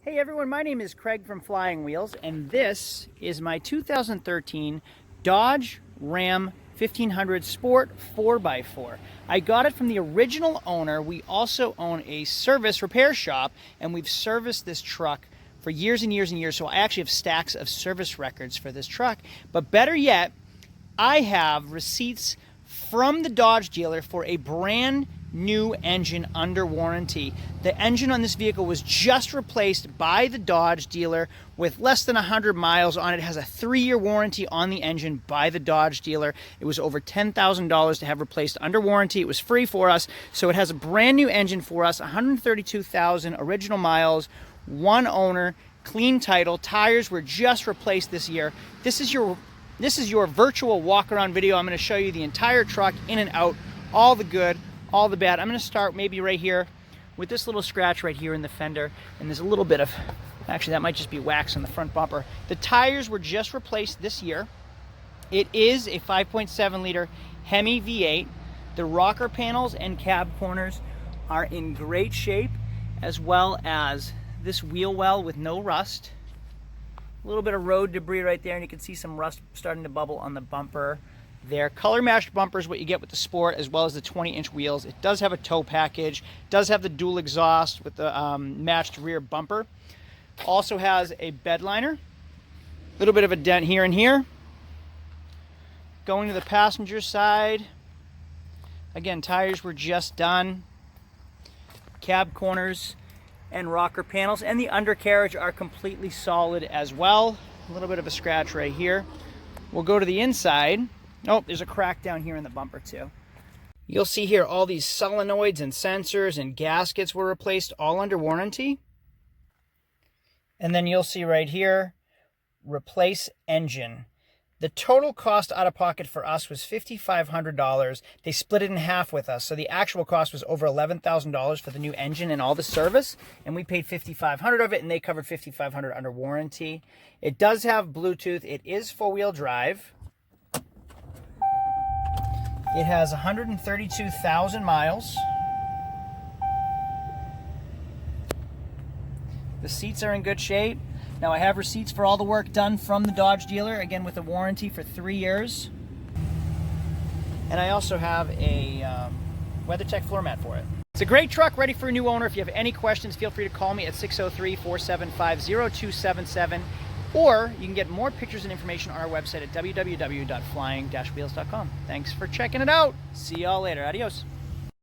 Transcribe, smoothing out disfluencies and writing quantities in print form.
Hey everyone, my name is Craig from Flying Wheels, and this is my 2013 Dodge Ram 1500 Sport 4x4. I got it from the original owner. We also own a service repair shop, and we've serviced this truck for years and years and years, so I actually have stacks of service records for this truck. But better yet, I have receipts from the Dodge dealer for a brand new engine under warranty. The engine on this vehicle was just replaced by the Dodge dealer with less than 100 miles on it. It has a 3-year warranty on the engine by the Dodge dealer. It was over $10,000 to have replaced under warranty. It was free for us. So it has a brand new engine for us, 132,000 original miles, one owner, clean title. Tires were just replaced this year. This is your virtual walk around video. I'm going to show you the entire truck in and out, all the good, all the bad. I'm going to start maybe right here with this little scratch right here in the fender, and there's a little bit of, actually that might just be wax on the front bumper. The tires were just replaced this year. It is a 5.7 liter Hemi V8. The rocker panels and cab corners are in great shape, as well as this wheel well with no rust. A little bit of road debris right there, and you can see some rust starting to bubble on the bumper there. Color matched bumper is what you get with the Sport, as well as the 20-inch wheels. It does have a tow package, does have the dual exhaust with the matched rear bumper. Also has a bed liner, a little bit of a dent here and here. Going to the passenger side, again, tires were just done. Cab corners and rocker panels and the undercarriage are completely solid as well. A little bit of a scratch right here. We'll go to the inside. Oh, there's a crack down here in the bumper too. You'll see here all these solenoids and sensors and gaskets were replaced, all under warranty. And then you'll see right here, replace engine. The total cost out of pocket for us was $5,500. They split it in half with us, so the actual cost was over $11,000 for the new engine and all the service, and we paid $5,500 of it, and they covered $5,500 under warranty. It does have Bluetooth. It is four-wheel drive. It has 132,000 miles. The seats are in good shape. Now I have receipts for all the work done from the Dodge dealer, again with a warranty for 3 years. And I also have a WeatherTech floor mat for it. It's a great truck, ready for a new owner. If you have any questions, feel free to call me at 603-475-0277. Or you can get more pictures and information on our website at www.flying-wheels.com. Thanks for checking it out. See y'all later. Adios.